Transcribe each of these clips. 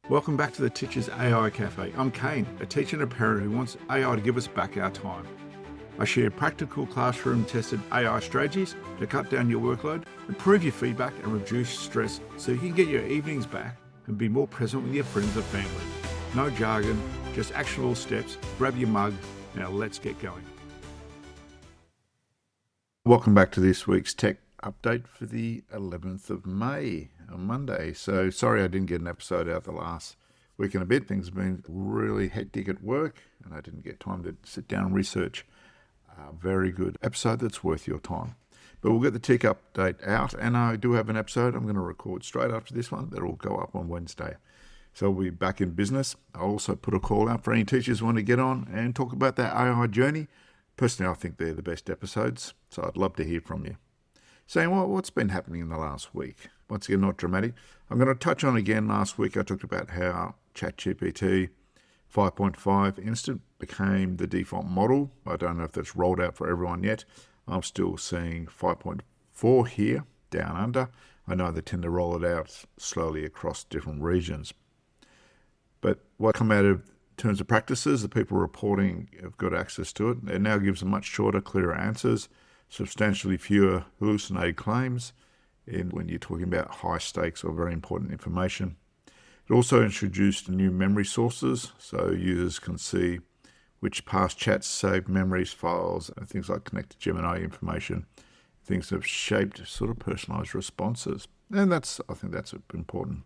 Welcome back to the Teacher's AI Cafe. I'm Kane, a teacher and a parent who wants AI to give us back our time. I share practical classroom-tested AI strategies to cut down your workload, improve your feedback and reduce stress so you can get your evenings back and be more present with your friends and family. No jargon, just actionable steps. Grab your mug. Now let's get going. Welcome back to this week's tech update for the 11th of May on Monday. So sorry I didn't get an episode out the last week and a bit. Things have been really hectic at work and I didn't get time to sit down and research a very good episode that's worth your time. But we'll get the tech update out, and I do have an episode I'm going to record straight after this one that will go up on Wednesday. So we'll be back in business. I'll also put a call out for any teachers who want to get on and talk about their AI journey. Personally, I think they're the best episodes, so I'd love to hear from you. Saying, well, what's been happening in the last week? Once again, not dramatic. I'm going to touch on again, last week I talked about how ChatGPT 5.5 Instant became the default model. I don't know if that's rolled out for everyone yet. I'm still seeing 5.4 here, down under. I know they tend to roll it out slowly across different regions. But what come out of terms of practices, the people reporting have got access to it. It now gives them much shorter, clearer answers, substantially fewer hallucinated claims when you're talking about high stakes or very important information. It also introduced new memory sources, so users can see which past chats, saved memories, files, and things like connected Gemini information, things that have shaped sort of personalized responses. And I think that's important.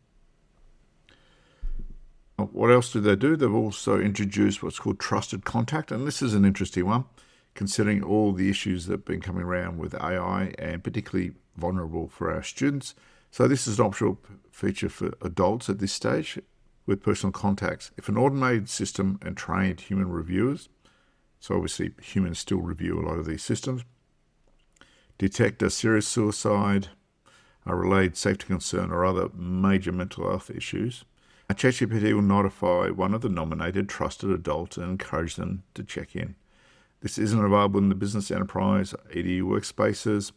What else do? They've also introduced what's called trusted contact, and this is an interesting one, considering all the issues that have been coming around with AI and particularly vulnerable for our students. So this is an optional feature for adults at this stage with personal contacts. If an automated system and trained human reviewers, so obviously humans still review a lot of these systems, detect a serious suicide, a related safety concern or other major mental health issues, ChatGPT will notify one of the nominated trusted adults and encourage them to check in. This isn't available in the business, enterprise, EDU workspaces,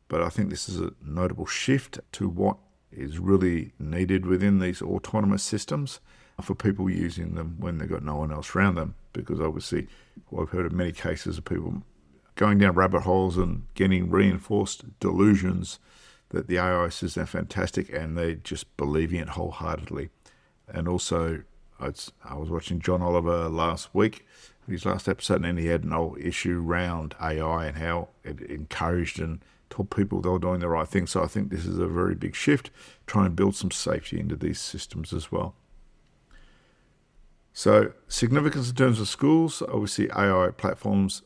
but I think this is a notable shift to what is really needed within these autonomous systems for people using them when they've got no one else around them. Because obviously, I've heard of many cases of people going down rabbit holes and getting reinforced delusions that the AI systems are fantastic and they're just believing it wholeheartedly. And also, I was watching John Oliver last week, his last episode, and he had an old issue around AI and how it encouraged and told people they were doing the right thing. So I think this is a very big shift, trying to build some safety into these systems as well. So significance in terms of schools, obviously AI platforms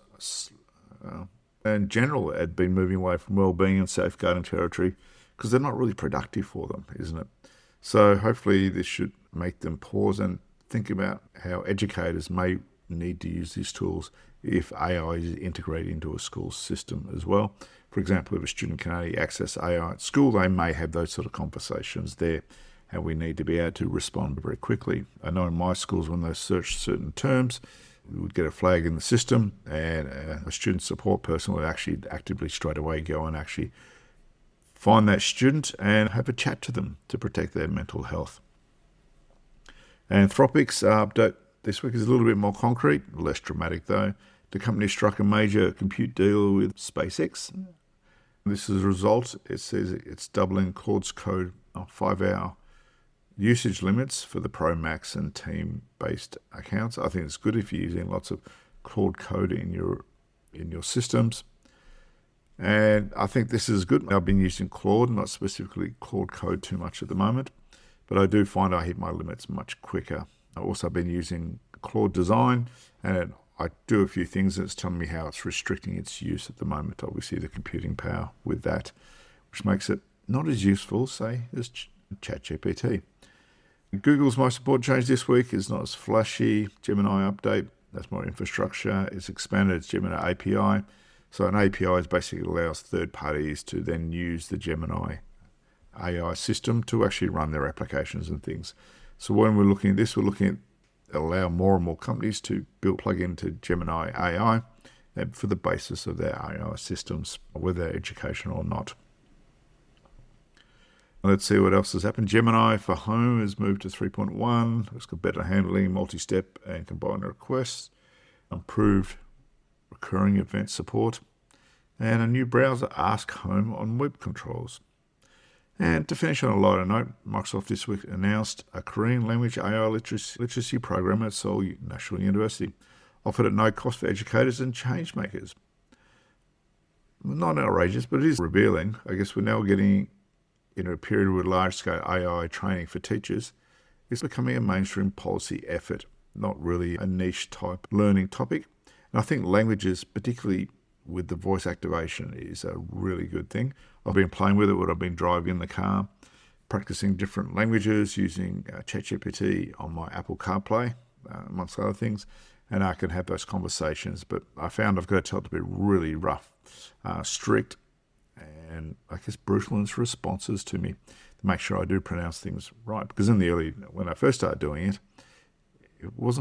in general had been moving away from well-being and safeguarding territory because they're not really productive for them, isn't it? So hopefully this should make them pause and think about how educators may need to use these tools if AI is integrated into a school system as well. For example, if a student can only access AI at school, they may have those sort of conversations there, and we need to be able to respond very quickly. I know in my schools, when they search certain terms, we would get a flag in the system, and a student support person would actually actively straight away go and actually find that student and have a chat to them to protect their mental health. Anthropic's update this week is a little bit more concrete, less dramatic though. The company struck a major compute deal with SpaceX. This is a result. It says it's doubling Claude's code 5-hour usage limits for the Pro Max and team-based accounts. I think it's good if you're using lots of Claude code in your systems. And I think this is good. I've been using Claude, not specifically Claude code too much at the moment, but I do find I hit my limits much quicker. I've also been using Claude Design, and I do a few things and it's telling me how it's restricting its use at the moment, obviously the computing power with that, which makes it not as useful, say, as ChatGPT. Google's most important change this week is not as flashy. Gemini update, that's more infrastructure. It's expanded its Gemini API. So an API basically allows third parties to then use the Gemini AI system to actually run their applications and things. So when we're looking at this, we're looking at allow more and more companies to plug into Gemini AI for the basis of their AI systems, whether they're educational or not. Let's see what else has happened. Gemini for home has moved to 3.1. It's got better handling, multi-step and combined requests, improved recurring event support, and a new browser, Ask Home, on web controls. And to finish on a lighter note, Microsoft this week announced a Korean language AI literacy program at Seoul National University, offered at no cost for educators and change makers. Not outrageous, but it is revealing. I guess we're now getting into a period with large-scale AI training for teachers. It's becoming a mainstream policy effort, not really a niche type learning topic. And I think languages, particularly with the voice activation, is a really good thing. I've been playing with it when I've been driving in the car, practicing different languages using ChatGPT on my Apple CarPlay, amongst other things, and I can have those conversations. But I found I've got to tell it to be really rough, strict, and I guess brutal in its responses to me to make sure I do pronounce things right. Because when I first started doing it, it was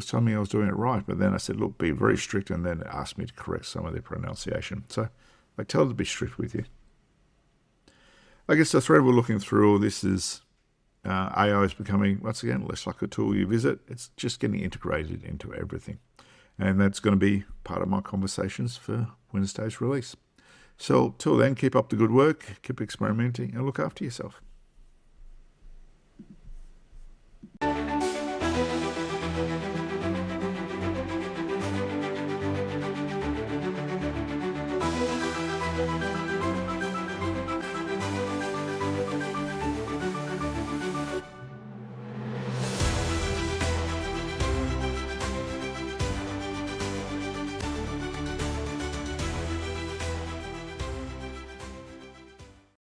telling me I was doing it right, but then I said, look, be very strict, and then it asked me to correct some of the pronunciation. So I tell it to be strict with you. I guess the thread we're looking through all this is AI is becoming, once again, less like a tool you visit. It's just getting integrated into everything. And that's going to be part of my conversations for Wednesday's release. So till then, keep up the good work, keep experimenting, and look after yourself.